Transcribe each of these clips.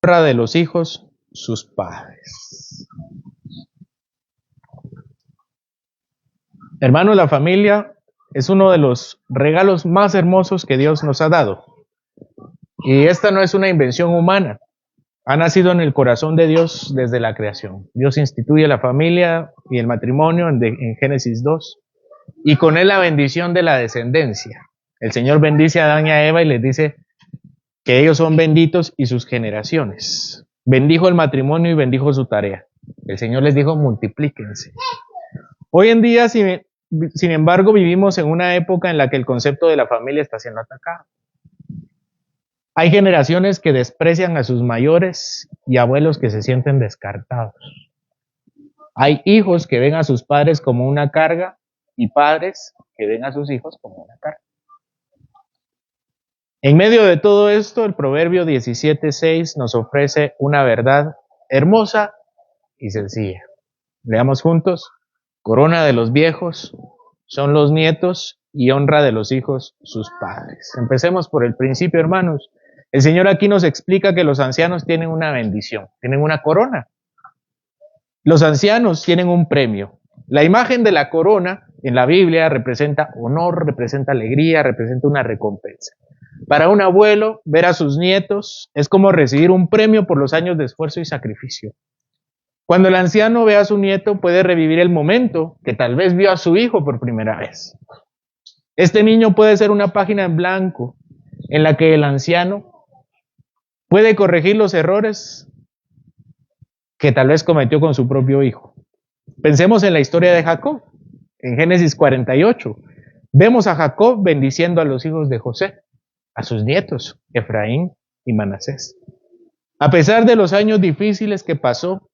honra de los hijos sus padres. Hermanos, la familia es uno de los regalos más hermosos que Dios nos ha dado. Y esta no es una invención humana. Ha nacido en el corazón de Dios desde la creación. Dios instituye la familia y el matrimonio en Génesis 2. Y con él la bendición de la descendencia. El Señor bendice a Adán y a Eva y les dice que ellos son benditos y sus generaciones. Bendijo el matrimonio y bendijo su tarea. El Señor les dijo, multiplíquense. Hoy en día, sin embargo, vivimos en una época en la que el concepto de la familia está siendo atacado. Hay generaciones que desprecian a sus mayores y abuelos que se sienten descartados. Hay hijos que ven a sus padres como una carga y padres que ven a sus hijos como una carga. En medio de todo esto, el Proverbio 17:6 nos ofrece una verdad hermosa y sencilla. Leamos juntos. Corona de los viejos son los nietos y honra de los hijos sus padres. Empecemos por el principio, hermanos. El Señor aquí nos explica que los ancianos tienen una bendición, tienen una corona. Los ancianos tienen un premio. La imagen de la corona en la Biblia representa honor, representa alegría, representa una recompensa. Para un abuelo, ver a sus nietos es como recibir un premio por los años de esfuerzo y sacrificio. Cuando el anciano ve a su nieto, puede revivir el momento que tal vez vio a su hijo por primera vez. Este niño puede ser una página en blanco en la que el anciano puede corregir los errores que tal vez cometió con su propio hijo. Pensemos en la historia de Jacob. En Génesis 48, vemos a Jacob bendiciendo a los hijos de José, a sus nietos, Efraín y Manasés. A pesar de los años difíciles que pasó,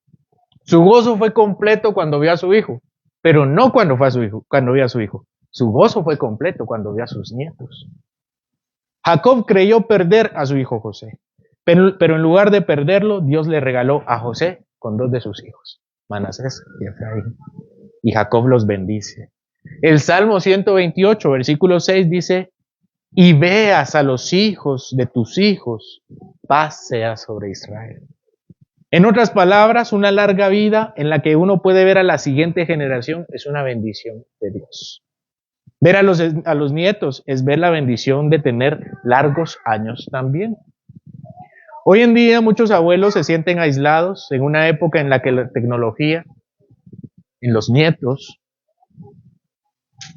su gozo fue completo cuando vio a su hijo, pero no cuando vio a su hijo. Su gozo fue completo cuando vio a sus nietos. Jacob creyó perder a su hijo José, pero en lugar de perderlo, Dios le regaló a José con dos de sus hijos, Manasés y Efraín. Y Jacob los bendice. El Salmo 128, versículo 6 dice, y veas a los hijos de tus hijos, paz sea sobre Israel. En otras palabras, una larga vida en la que uno puede ver a la siguiente generación es una bendición de Dios. Ver a los nietos es ver la bendición de tener largos años también. Hoy en día muchos abuelos se sienten aislados en una época en la que la tecnología, en los nietos,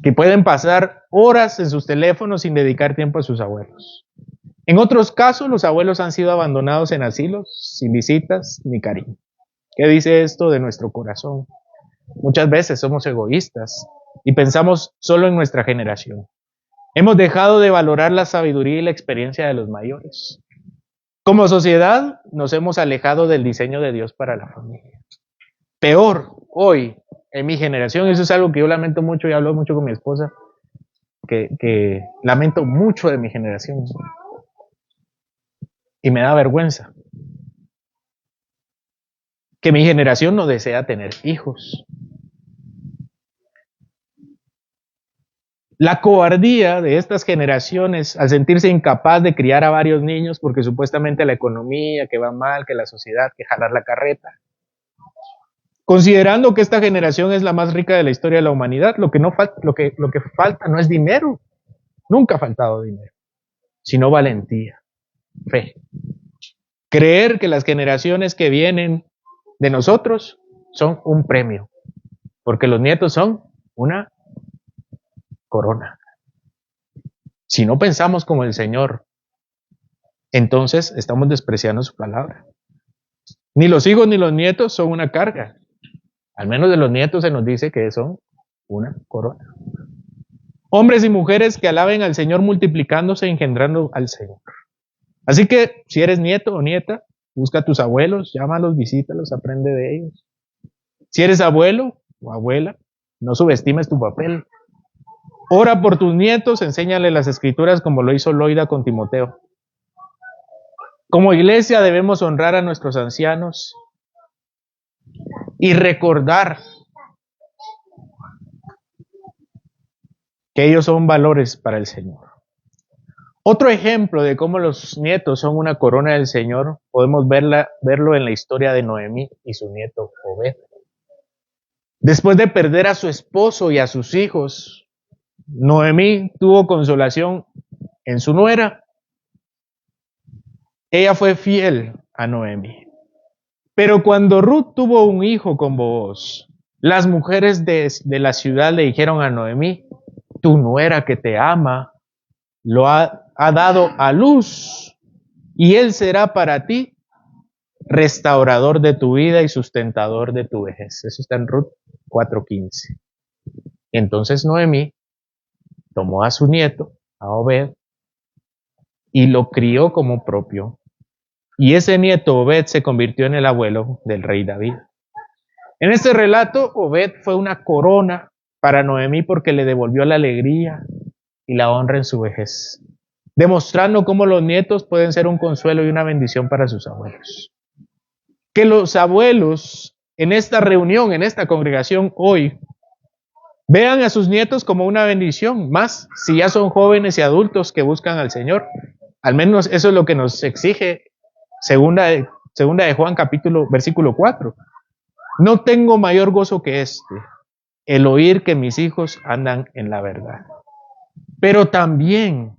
que pueden pasar horas en sus teléfonos sin dedicar tiempo a sus abuelos. En otros casos, los abuelos han sido abandonados en asilos, sin visitas ni cariño. ¿Qué dice esto de nuestro corazón? Muchas veces somos egoístas y pensamos solo en nuestra generación. Hemos dejado de valorar la sabiduría y la experiencia de los mayores. Como sociedad, nos hemos alejado del diseño de Dios para la familia. Peor, hoy, en mi generación, eso es algo que yo lamento mucho y hablo mucho con mi esposa, que lamento mucho de mi generación. Y me da vergüenza que mi generación no desea tener hijos. La cobardía de estas generaciones al sentirse incapaz de criar a varios niños porque supuestamente la economía, que va mal, que la sociedad, que jalar la carreta. Considerando que esta generación es la más rica de la historia de la humanidad, lo que falta no es dinero, nunca ha faltado dinero, sino valentía, fe. Creer que las generaciones que vienen de nosotros son un premio, porque los nietos son una corona. Si no pensamos como el Señor, entonces estamos despreciando su palabra. Ni los hijos ni los nietos son una carga. Al menos de los nietos se nos dice que son una corona. Hombres y mujeres que alaben al Señor multiplicándose e engendrando al Señor. Así que si eres nieto o nieta, busca a tus abuelos, llámalos, visítalos, aprende de ellos. Si eres abuelo o abuela, no subestimes tu papel. Ora por tus nietos, enséñale las escrituras como lo hizo Loida con Timoteo. Como iglesia debemos honrar a nuestros ancianos y recordar que ellos son valores para el Señor. Otro ejemplo de cómo los nietos son una corona del Señor, podemos verlo en la historia de Noemí y su nieto Obed. Después de perder a su esposo y a sus hijos, Noemí tuvo consolación en su nuera. Ella fue fiel a Noemí. Pero cuando Ruth tuvo un hijo con Booz, las mujeres de la ciudad le dijeron a Noemí: tu nuera que te ama lo ha dado a luz, y él será para ti restaurador de tu vida y sustentador de tu vejez. Eso está en Ruth 4:15. Entonces Noemí tomó a su nieto, a Obed, y lo crió como propio. Y ese nieto, Obed, se convirtió en el abuelo del rey David. En este relato, Obed fue una corona para Noemí porque le devolvió la alegría y la honra en su vejez, demostrando cómo los nietos pueden ser un consuelo y una bendición para sus abuelos. Que los abuelos en esta reunión, en esta congregación hoy, vean a sus nietos como una bendición, más si ya son jóvenes y adultos que buscan al Señor. Al menos eso es lo que nos exige segunda de Juan versículo 4. No tengo mayor gozo que este, el oír que mis hijos andan en la verdad. Pero también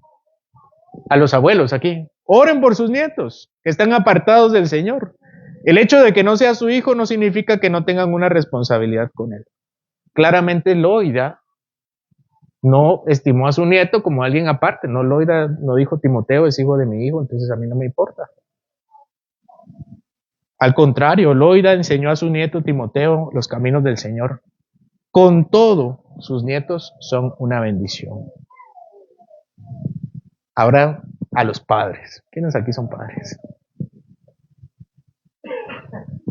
a los abuelos aquí, oren por sus nietos que están apartados del Señor. El hecho de que no sea su hijo no significa que no tengan una responsabilidad con él. Claramente Loida no estimó a su nieto como alguien aparte. No, Loida no dijo: Timoteo es hijo de mi hijo, entonces a mí no me importa. Al contrario, Loida enseñó a su nieto Timoteo los caminos del Señor. Con todo, sus nietos son una bendición. Ahora a los padres. ¿Quiénes aquí son padres?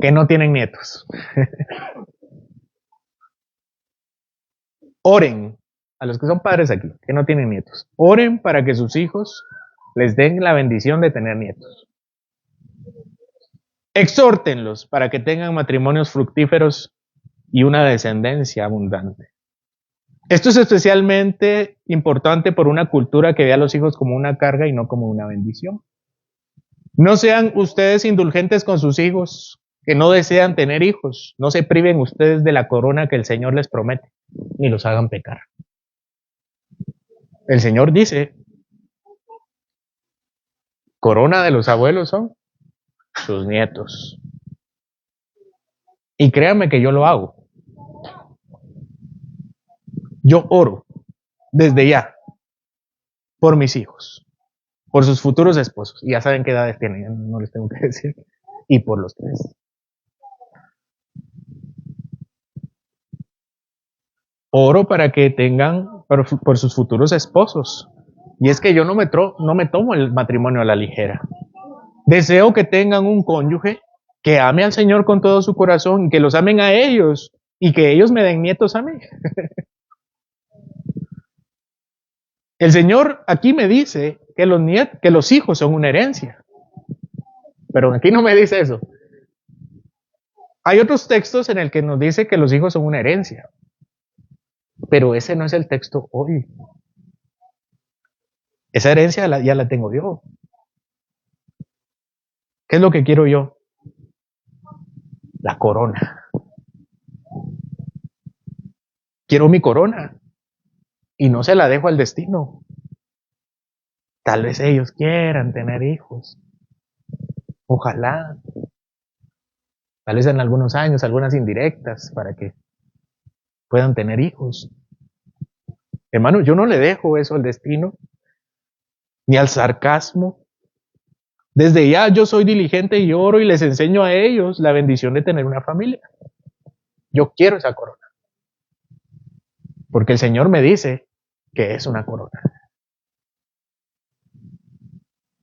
Que no tienen nietos. Oren a los que son padres aquí, que no tienen nietos. Oren para que sus hijos les den la bendición de tener nietos. Exhórtenlos para que tengan matrimonios fructíferos y una descendencia abundante. Esto es especialmente importante por una cultura que ve a los hijos como una carga y no como una bendición. No sean ustedes indulgentes con sus hijos que no desean tener hijos. No se priven ustedes de la corona que el Señor les promete, ni los hagan pecar. El Señor dice: corona de los abuelos son sus nietos. Y créanme que yo lo hago. Yo oro desde ya por mis hijos, por sus futuros esposos. Y ya saben qué edades tienen, no les tengo que decir. Y por los tres. Oro para que tengan, por sus futuros esposos. Y es que yo no me tomo el matrimonio a la ligera. Deseo que tengan un cónyuge que ame al Señor con todo su corazón y que los amen a ellos y que ellos me den nietos a mí. El Señor aquí me dice que los hijos son una herencia. Pero aquí no me dice eso. Hay otros textos en el que nos dice que los hijos son una herencia. Pero ese no es el texto hoy. Esa herencia ya la tengo yo. ¿Qué es lo que quiero yo? La corona. Quiero mi corona. Y no se la dejo al destino. Tal vez ellos quieran tener hijos. Ojalá. Tal vez en algunos años, algunas indirectas para que puedan tener hijos. Hermano, yo no le dejo eso al destino, ni al sarcasmo. Desde ya yo soy diligente y oro y les enseño a ellos la bendición de tener una familia. Yo quiero esa corona. Porque el Señor me dice que es una corona.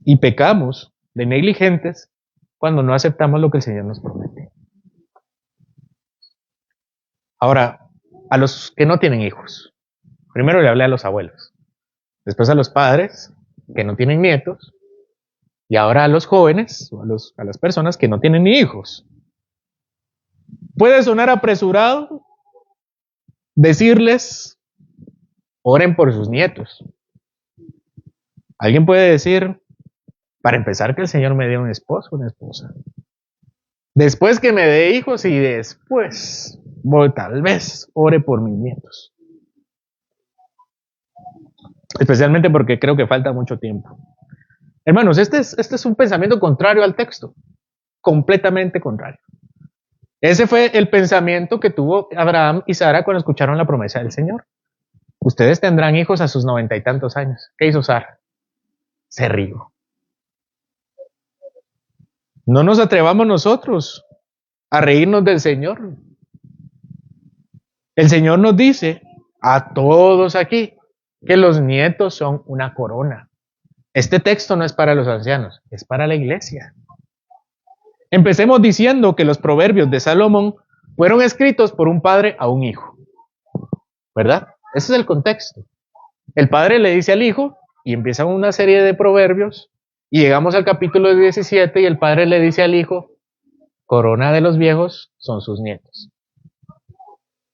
Y pecamos de negligentes cuando no aceptamos lo que el Señor nos promete. Ahora, a los que no tienen hijos. Primero le hablé a los abuelos. Después a los padres que no tienen nietos. Y ahora a los jóvenes, o a las personas que no tienen ni hijos. Puede sonar apresurado decirles: oren por sus nietos. Alguien puede decir, para empezar, que el Señor me dé un esposo, una esposa. Después que me dé hijos y después, tal vez, ore por mis nietos. Especialmente porque creo que falta mucho tiempo. Hermanos, este es un pensamiento contrario al texto. Completamente contrario. Ese fue el pensamiento que tuvo Abraham y Sara cuando escucharon la promesa del Señor. Ustedes tendrán hijos a sus 90 y tantos años. ¿Qué hizo Sara? Se rió. No nos atrevamos nosotros a reírnos del Señor. El Señor nos dice a todos aquí que los nietos son una corona. Este texto no es para los ancianos, es para la iglesia. Empecemos diciendo que los proverbios de Salomón fueron escritos por un padre a un hijo. ¿Verdad? Ese es el contexto. El padre le dice al hijo y empieza una serie de proverbios y llegamos al capítulo 17 y el padre le dice al hijo, corona de los viejos son sus nietos.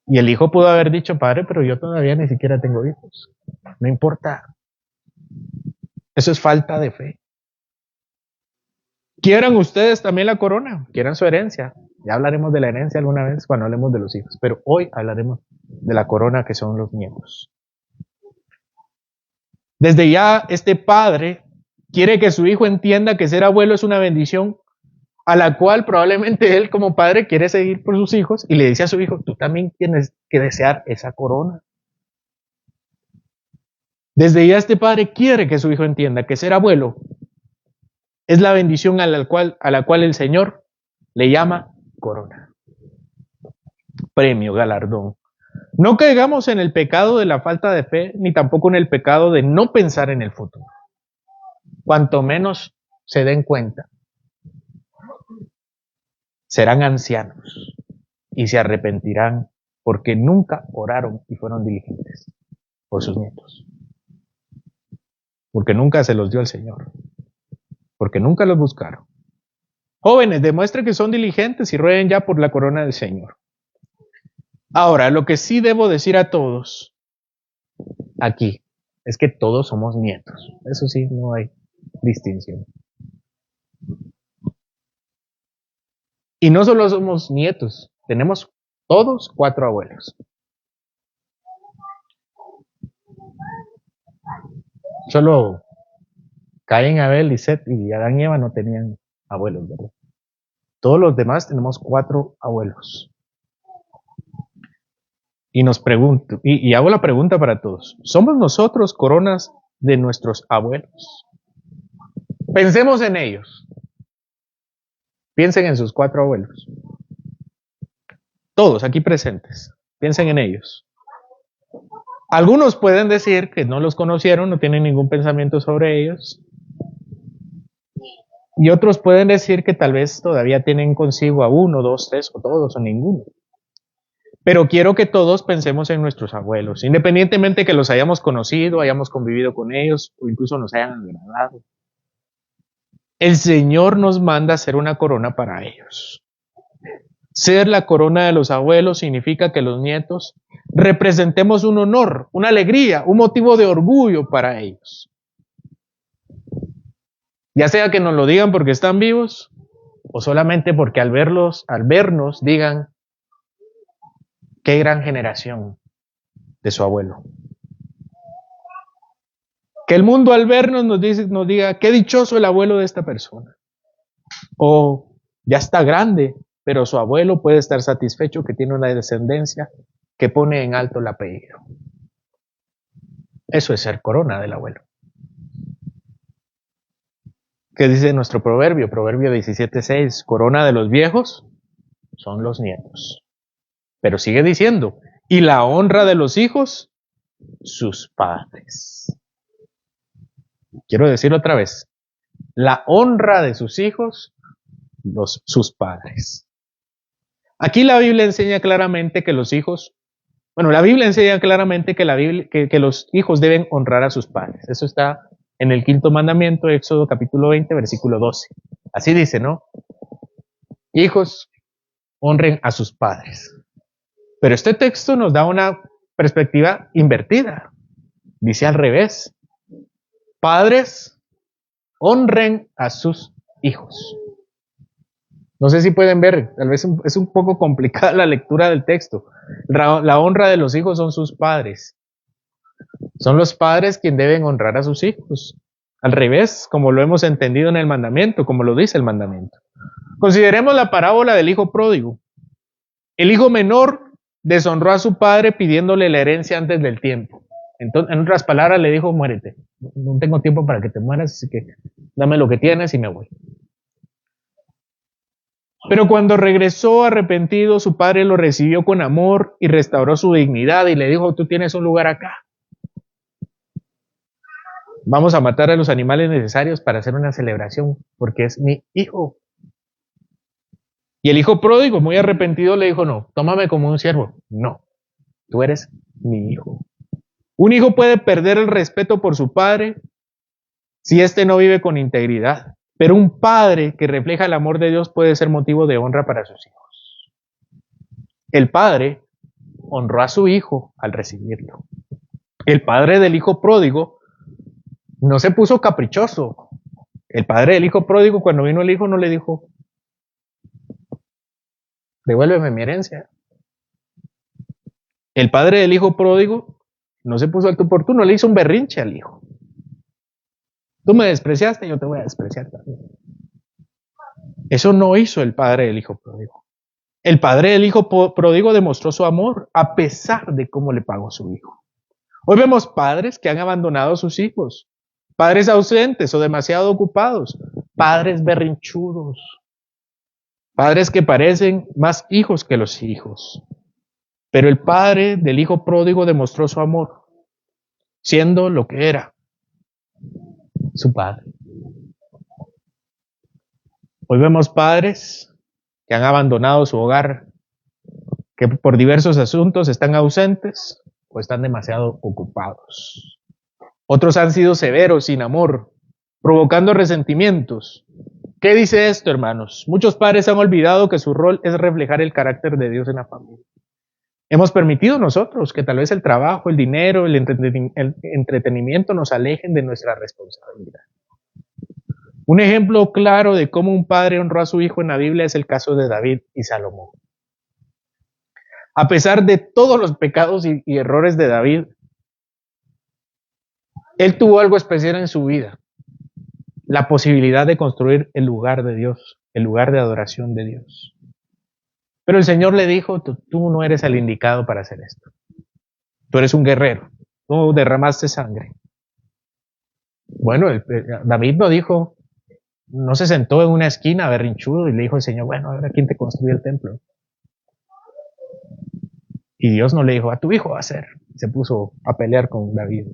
Y el hijo pudo haber dicho, padre, pero yo todavía ni siquiera tengo hijos. No importa. Eso es falta de fe. ¿Quieran ustedes también la corona? ¿Quieran su herencia? Ya hablaremos de la herencia alguna vez cuando hablemos de los hijos, pero hoy hablaremos de la corona que son los nietos. Desde ya este padre quiere que su hijo entienda que ser abuelo es una bendición a la cual probablemente él como padre quiere seguir por sus hijos y le dice a su hijo, tú también tienes que desear esa corona. Desde ya este padre quiere que su hijo entienda que ser abuelo es la bendición a la cual el Señor le llama corona. Premio, galardón. No caigamos en el pecado de la falta de fe, ni tampoco en el pecado de no pensar en el futuro. Cuanto menos se den cuenta, serán ancianos y se arrepentirán porque nunca oraron y fueron diligentes por sus nietos. Porque nunca se los dio el Señor. Porque nunca los buscaron. Jóvenes, demuestren que son diligentes y rueguen ya por la corona del Señor. Ahora, lo que sí debo decir a todos aquí es que todos somos nietos. Eso sí, no hay distinción. Y no solo somos nietos, tenemos todos 4 abuelos. Solo Caín, Abel, Set y Adán y Eva no tenían abuelos, ¿verdad? Todos los demás tenemos 4 abuelos. Y nos pregunto, y hago la pregunta para todos, ¿somos nosotros coronas de nuestros abuelos? Pensemos en ellos. Piensen en sus 4 abuelos. Todos aquí presentes, piensen en ellos. Algunos pueden decir que no los conocieron, no tienen ningún pensamiento sobre ellos. Y otros pueden decir que tal vez todavía tienen consigo a 1, 2, 3 o todos o ninguno. Pero quiero que todos pensemos en nuestros abuelos, independientemente que los hayamos conocido, hayamos convivido con ellos o incluso nos hayan agradado. El Señor nos manda a hacer una corona para ellos. Ser la corona de los abuelos significa que los nietos representemos un honor, una alegría, un motivo de orgullo para ellos. Ya sea que nos lo digan porque están vivos o solamente porque al vernos digan, qué gran generación de su abuelo. Que el mundo al vernos nos diga, qué dichoso el abuelo de esta persona. O ya está grande, pero su abuelo puede estar satisfecho que tiene una descendencia que pone en alto el apellido. Eso es ser corona del abuelo. ¿Qué dice nuestro proverbio? Proverbio 17:6, corona de los viejos son los nietos. Pero sigue diciendo, y la honra de los hijos, sus padres. Quiero decirlo otra vez, la honra de sus hijos, sus padres. Aquí la Biblia enseña claramente que los hijos, la Biblia enseña claramente que los hijos deben honrar a sus padres. Eso está en el 5º mandamiento, Éxodo capítulo 20, versículo 12. Así dice, ¿no? Hijos, honren a sus padres. Pero este texto nos da una perspectiva invertida. Dice al revés. Padres, honren a sus hijos. No sé si pueden ver, tal vez es un poco complicada la lectura del texto. La honra de los hijos son sus padres. Son los padres quienes deben honrar a sus hijos. Al revés, como lo hemos entendido en el mandamiento, como lo dice el mandamiento. Consideremos la parábola del hijo pródigo. El hijo menor deshonró a su padre pidiéndole la herencia antes del tiempo. Entonces, en otras palabras, le dijo, muérete. No tengo tiempo para que te mueras, así que dame lo que tienes y me voy. Pero cuando regresó arrepentido, su padre lo recibió con amor y restauró su dignidad y le dijo, tú tienes un lugar acá. Vamos a matar a los animales necesarios para hacer una celebración, porque es mi hijo. Y el hijo pródigo, muy arrepentido, le dijo, no, tómame como un siervo. No, tú eres mi hijo. Un hijo puede perder el respeto por su padre si éste no vive con integridad. Pero un padre que refleja el amor de Dios puede ser motivo de honra para sus hijos. El padre honró a su hijo al recibirlo. El padre del hijo pródigo no se puso caprichoso. El padre del hijo pródigo, cuando vino el hijo, no le dijo, devuélveme mi herencia. El padre del hijo pródigo no se puso al tú por tú, no le hizo un berrinche al hijo. Tú me despreciaste, yo te voy a despreciar también. Eso no hizo el padre del hijo pródigo. El padre del hijo pródigo demostró su amor a pesar de cómo le pagó su hijo. Hoy vemos padres que han abandonado a sus hijos, padres ausentes o demasiado ocupados, padres berrinchudos, padres que parecen más hijos que los hijos. Pero el padre del hijo pródigo demostró su amor, siendo lo que era, su padre. Hoy vemos padres que han abandonado su hogar, que por diversos asuntos están ausentes o están demasiado ocupados. Otros han sido severos, sin amor, provocando resentimientos. ¿Qué dice esto, hermanos? Muchos padres han olvidado que su rol es reflejar el carácter de Dios en la familia. Hemos permitido nosotros que tal vez el trabajo, el dinero, el entretenimiento nos alejen de nuestra responsabilidad. Un ejemplo claro de cómo un padre honró a su hijo en la Biblia es el caso de David y Salomón. A pesar de todos los pecados y errores de David, él tuvo algo especial en su vida, la posibilidad de construir el lugar de Dios, el lugar de adoración de Dios. Pero el Señor le dijo, tú no eres el indicado para hacer esto. Tú eres un guerrero, tú derramaste sangre. Bueno, David no dijo, no se sentó en una esquina berrinchudo y le dijo al Señor, bueno, ahora ¿quién te construye el templo? Y Dios no le dijo, a tu hijo va a hacer. Se puso a pelear con David.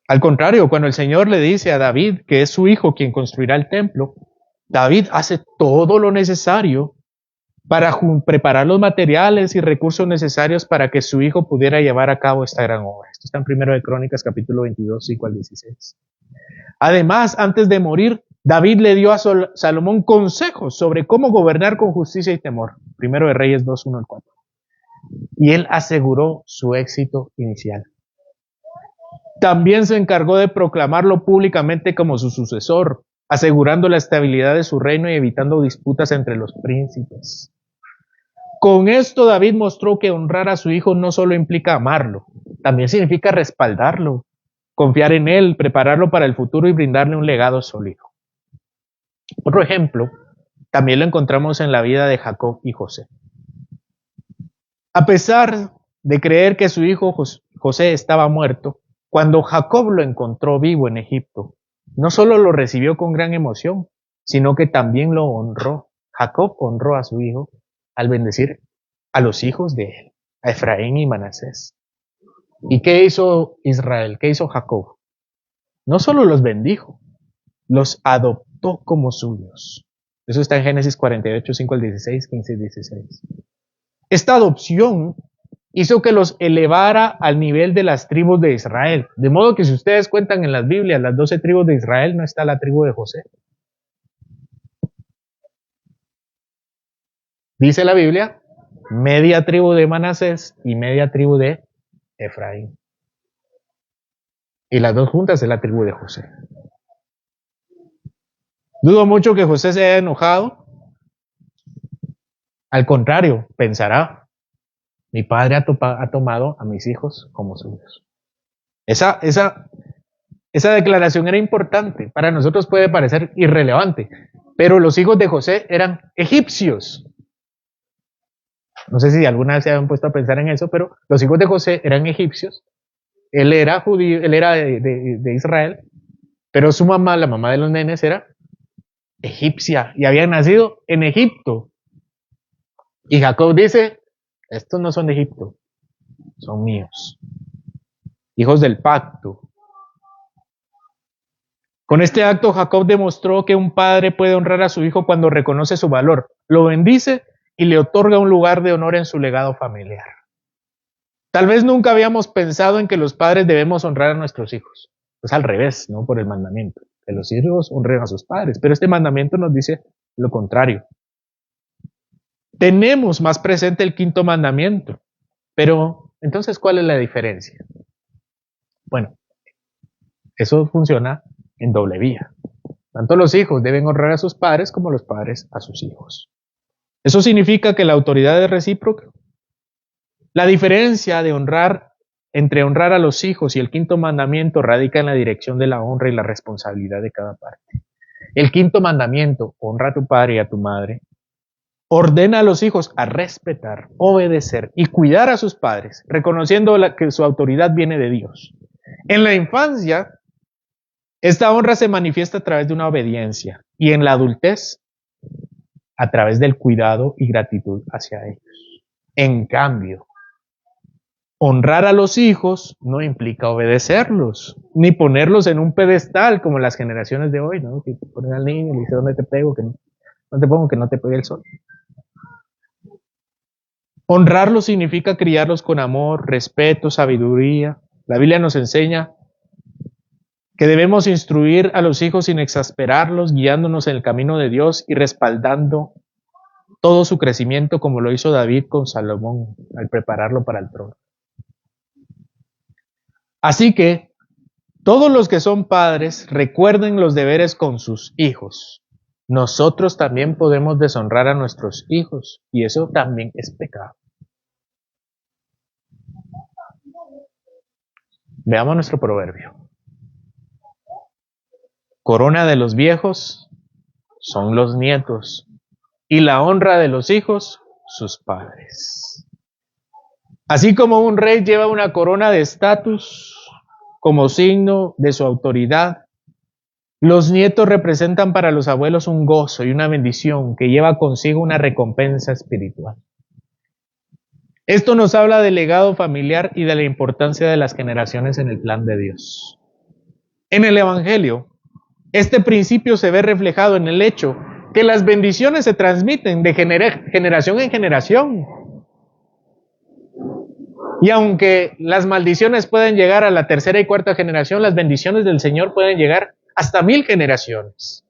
Al contrario, cuando el Señor le dice a David que es su hijo quien construirá el templo, David hace todo lo necesario para preparar los materiales y recursos necesarios para que su hijo pudiera llevar a cabo esta gran obra. Esto está en 1 de Crónicas, capítulo 22, 5 al 16. Además, antes de morir, David le dio a Salomón consejos sobre cómo gobernar con justicia y temor. 1 de Reyes 2, 1 al 4. Y él aseguró su éxito inicial. También se encargó de proclamarlo públicamente como su sucesor, asegurando la estabilidad de su reino y evitando disputas entre los príncipes. Con esto David mostró que honrar a su hijo no solo implica amarlo, también significa respaldarlo, confiar en él, prepararlo para el futuro y brindarle un legado sólido. Otro ejemplo también lo encontramos en la vida de Jacob y José. A pesar de creer que su hijo José estaba muerto, cuando Jacob lo encontró vivo en Egipto, no solo lo recibió con gran emoción, sino que también lo honró. Jacob honró a su hijo al bendecir a los hijos de él, a Efraín y Manasés. ¿Y qué hizo Israel? ¿Qué hizo Jacob? No solo los bendijo, los adoptó como suyos. Eso está en Génesis 48, 5 al 16, 15 y 16. Esta adopción hizo que los elevara al nivel de las tribus de Israel. De modo que si ustedes cuentan en las Biblias las 12 tribus de Israel, no está la tribu de José. Dice la Biblia, media tribu de Manasés y media tribu de Efraín. Y las dos juntas es la tribu de José. Dudo mucho que José se haya enojado. Al contrario, pensará, mi padre ha tomado a mis hijos como suyos. Esa declaración era importante. Para nosotros puede parecer irrelevante, pero los hijos de José eran egipcios. No sé si alguna vez se habían puesto a pensar en eso, pero los hijos de José eran egipcios. Él era judío, él era de Israel, pero su mamá, la mamá de los nenes, era egipcia y habían nacido en Egipto. Y Jacob dice, estos no son de Egipto, son míos, hijos del pacto. Con este acto Jacob demostró que un padre puede honrar a su hijo cuando reconoce su valor, lo bendice y le otorga un lugar de honor en su legado familiar. Tal vez nunca habíamos pensado en que los padres debemos honrar a nuestros hijos. Pues al revés, ¿no? Por el mandamiento. Que los hijos honren a sus padres. Pero este mandamiento nos dice lo contrario. Tenemos más presente el quinto mandamiento. Pero, entonces, ¿cuál es la diferencia? Bueno, eso funciona en doble vía. Tanto los hijos deben honrar a sus padres como los padres a sus hijos. Eso significa que la autoridad es recíproca. La diferencia entre honrar a los hijos y el quinto mandamiento radica en la dirección de la honra y la responsabilidad de cada parte. El quinto mandamiento, honra a tu padre y a tu madre, ordena a los hijos a respetar, obedecer y cuidar a sus padres, reconociendo que su autoridad viene de Dios. En la infancia, esta honra se manifiesta a través de una obediencia y en la adultez, a través del cuidado y gratitud hacia ellos. En cambio, honrar a los hijos no implica obedecerlos, ni ponerlos en un pedestal como las generaciones de hoy, ¿no? Que ponen al niño y le dicen, ¿dónde te pego? Que no te pongo, que no te pegue el sol. Honrarlos significa criarlos con amor, respeto, sabiduría. La Biblia nos enseña que debemos instruir a los hijos sin exasperarlos, guiándonos en el camino de Dios y respaldando todo su crecimiento como lo hizo David con Salomón al prepararlo para el trono. Así que todos los que son padres recuerden los deberes con sus hijos. Nosotros también podemos deshonrar a nuestros hijos y eso también es pecado. Veamos nuestro proverbio. Corona de los viejos son los nietos y la honra de los hijos sus padres. Así como un rey lleva una corona de estatus como signo de su autoridad, los nietos representan para los abuelos un gozo y una bendición que lleva consigo una recompensa espiritual. Esto nos habla del legado familiar y de la importancia de las generaciones en el plan de Dios. En el Evangelio, este principio se ve reflejado en el hecho que las bendiciones se transmiten de generación en generación. Y aunque las maldiciones pueden llegar a la tercera y cuarta generación, las bendiciones del Señor pueden llegar hasta 1000 generaciones.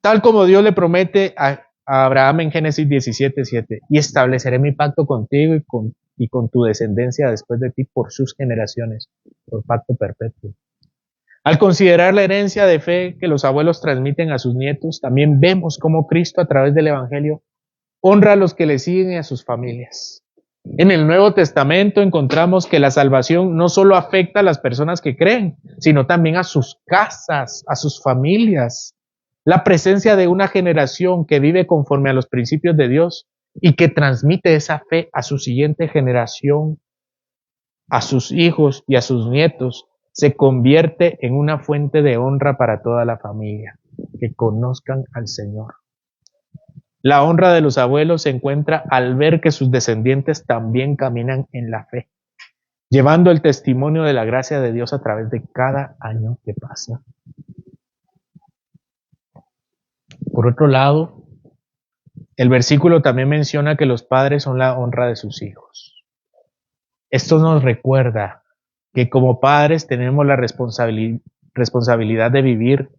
Tal como Dios le promete a Abraham en Génesis 17:7, y estableceré mi pacto contigo y con tu descendencia después de ti por sus generaciones, por pacto perpetuo. Al considerar la herencia de fe que los abuelos transmiten a sus nietos, también vemos cómo Cristo a través del Evangelio honra a los que le siguen y a sus familias. En el Nuevo Testamento encontramos que la salvación no solo afecta a las personas que creen, sino también a sus casas, a sus familias. La presencia de una generación que vive conforme a los principios de Dios y que transmite esa fe a su siguiente generación, a sus hijos y a sus nietos, se convierte en una fuente de honra para toda la familia, que conozcan al Señor. La honra de los abuelos se encuentra al ver que sus descendientes también caminan en la fe, llevando el testimonio de la gracia de Dios a través de cada año que pasa. Por otro lado, el versículo también menciona que los padres son la honra de sus hijos. Esto nos recuerda que como padres tenemos la responsabilidad de vivir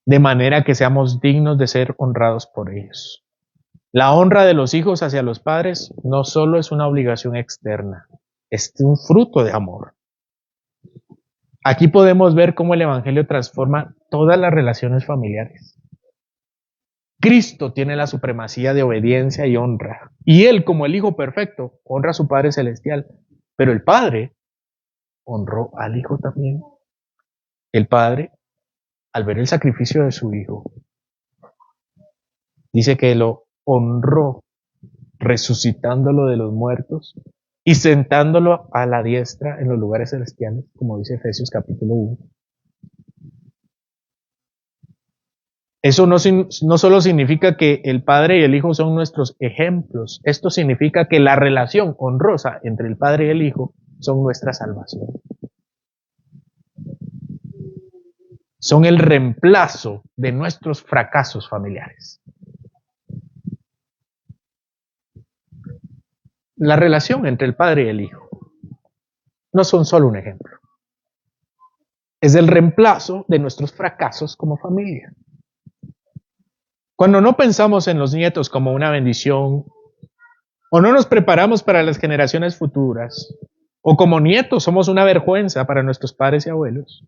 de manera que seamos dignos de ser honrados por ellos. La honra de los hijos hacia los padres no solo es una obligación externa, es un fruto de amor. Aquí podemos ver cómo el Evangelio transforma todas las relaciones familiares. Cristo tiene la supremacía de obediencia y honra. Y Él, como el Hijo perfecto, honra a su Padre Celestial. Pero el Padre honró al Hijo también. El Padre, al ver el sacrificio de su Hijo, dice que lo honró, resucitándolo de los muertos y sentándolo a la diestra en los lugares celestiales, como dice Efesios capítulo 1. Eso no solo significa que el Padre y el Hijo son nuestros ejemplos, esto significa que la relación honrosa entre el Padre y el Hijo son nuestra salvación. Son el reemplazo de nuestros fracasos familiares. La relación entre el Padre y el Hijo no son solo un ejemplo. Es el reemplazo de nuestros fracasos como familia. Cuando no pensamos en los nietos como una bendición, o no nos preparamos para las generaciones futuras, o como nietos somos una vergüenza para nuestros padres y abuelos,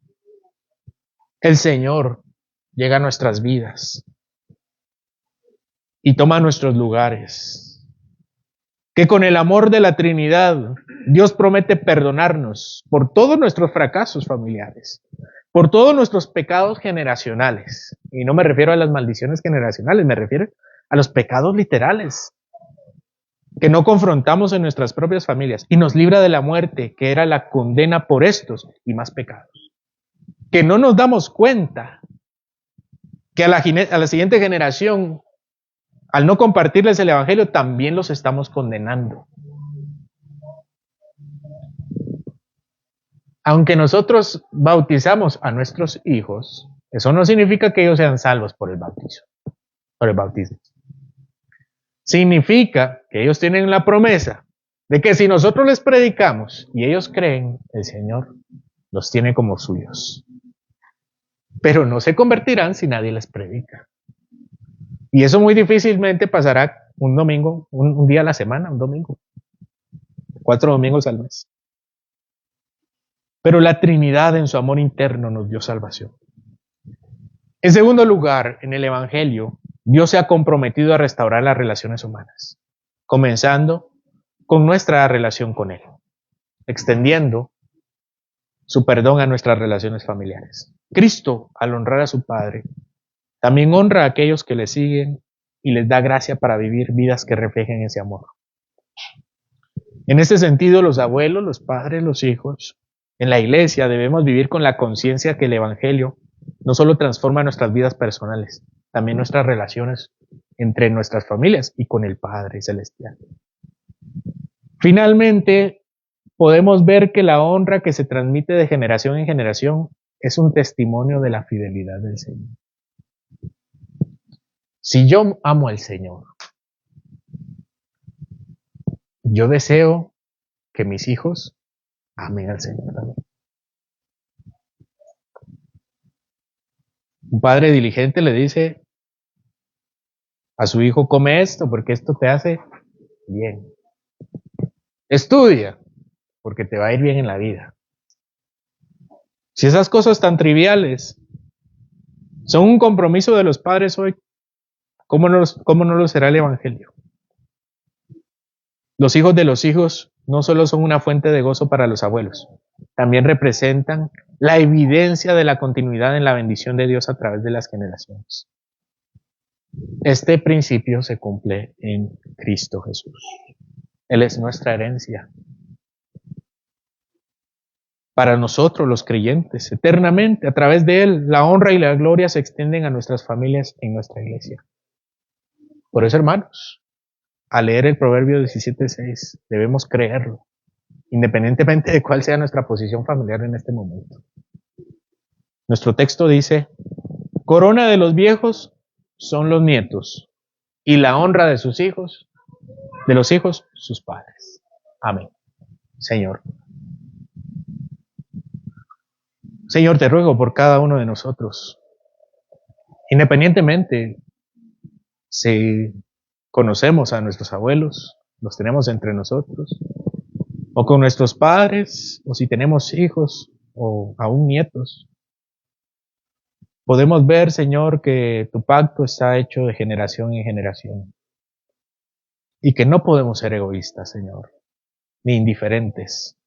el Señor llega a nuestras vidas y toma nuestros lugares. Que con el amor de la Trinidad, Dios promete perdonarnos por todos nuestros fracasos familiares, por todos nuestros pecados generacionales. Y no me refiero a las maldiciones generacionales, me refiero a los pecados literales que no confrontamos en nuestras propias familias, y nos libra de la muerte, que era la condena por estos y más pecados. Que no nos damos cuenta que a la siguiente generación, al no compartirles el Evangelio, también los estamos condenando. Aunque nosotros bautizamos a nuestros hijos, eso no significa que ellos sean salvos por el bautismo. Significa que ellos tienen la promesa de que si nosotros les predicamos y ellos creen, el Señor los tiene como suyos. Pero no se convertirán si nadie les predica. Y eso muy difícilmente pasará un domingo, un día a la semana, un domingo. 4 domingos al mes. Pero la Trinidad en su amor interno nos dio salvación. En segundo lugar, en el Evangelio, Dios se ha comprometido a restaurar las relaciones humanas, comenzando con nuestra relación con Él, extendiendo su perdón a nuestras relaciones familiares. Cristo, al honrar a su Padre, también honra a aquellos que le siguen y les da gracia para vivir vidas que reflejen ese amor. En este sentido, los abuelos, los padres, los hijos, en la iglesia debemos vivir con la conciencia que el Evangelio no solo transforma nuestras vidas personales, también nuestras relaciones entre nuestras familias y con el Padre Celestial. Finalmente, podemos ver que la honra que se transmite de generación en generación es un testimonio de la fidelidad del Señor. Si yo amo al Señor, yo deseo que mis hijos amen al Señor también. Un padre diligente le dice a su hijo: come esto porque esto te hace bien. Estudia porque te va a ir bien en la vida. Si esas cosas tan triviales son un compromiso de los padres hoy, ¿cómo no lo será el Evangelio? Los hijos de los hijos no solo son una fuente de gozo para los abuelos, también representan la evidencia de la continuidad en la bendición de Dios a través de las generaciones. Este principio se cumple en Cristo Jesús. Él es nuestra herencia. Para nosotros, los creyentes, eternamente, a través de Él, la honra y la gloria se extienden a nuestras familias en nuestra iglesia. Por eso, hermanos, al leer el Proverbio 17:6, debemos creerlo, independientemente de cuál sea nuestra posición familiar en este momento. Nuestro texto dice: corona de los viejos son los nietos, y la honra de los hijos, sus padres. Amén. Señor, te ruego por cada uno de nosotros, independientemente si conocemos a nuestros abuelos, los tenemos entre nosotros, o con nuestros padres, o si tenemos hijos o aún nietos. Podemos ver, Señor, que tu pacto está hecho de generación en generación y que no podemos ser egoístas, Señor, ni indiferentes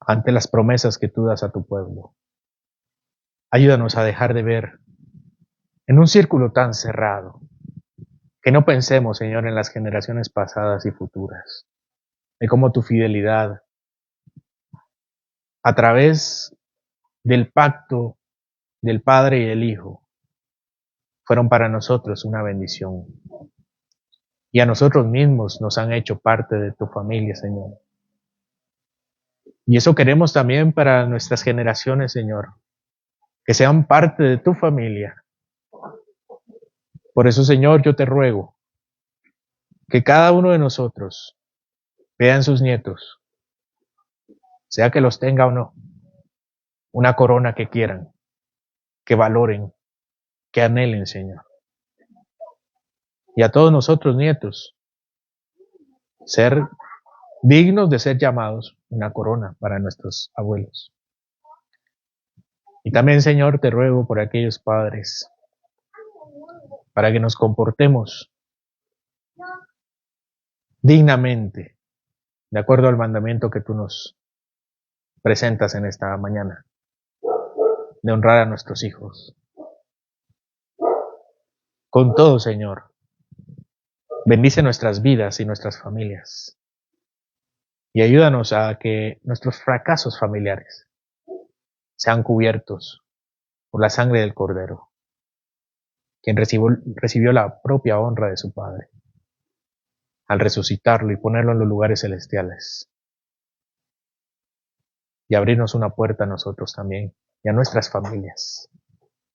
ante las promesas que tú das a tu pueblo. Ayúdanos a dejar de ver en un círculo tan cerrado, que no pensemos, Señor, en las generaciones pasadas y futuras, de cómo tu fidelidad a través del pacto del Padre y el Hijo fueron para nosotros una bendición. Y a nosotros mismos nos han hecho parte de tu familia, Señor. Y eso queremos también para nuestras generaciones, Señor, que sean parte de tu familia. Por eso, Señor, yo te ruego que cada uno de nosotros vea en sus nietos, sea que los tenga o no, una corona que quieran, que valoren, que anhelen, Señor. Y a todos nosotros, nietos, ser dignos de ser llamados una corona para nuestros abuelos. Y también, Señor, te ruego por aquellos padres, para que nos comportemos dignamente, de acuerdo al mandamiento que tú nos presentas en esta mañana, de honrar a nuestros hijos. Con todo, Señor, bendice nuestras vidas y nuestras familias. Y ayúdanos a que nuestros fracasos familiares sean cubiertos por la sangre del Cordero, quien recibió la propia honra de su Padre, al resucitarlo y ponerlo en los lugares celestiales. Y abrirnos una puerta a nosotros también y a nuestras familias.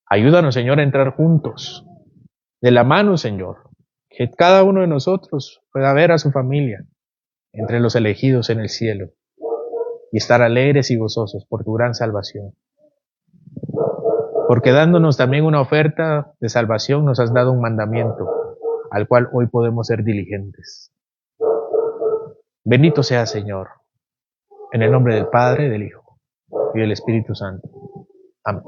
Ayúdanos, Señor, a entrar juntos, de la mano, Señor, que cada uno de nosotros pueda ver a su familia entre los elegidos en el cielo y estar alegres y gozosos por tu gran salvación. Porque dándonos también una oferta de salvación nos has dado un mandamiento al cual hoy podemos ser diligentes. Bendito sea, Señor, en el nombre del Padre, del Hijo y del Espíritu Santo. Amén.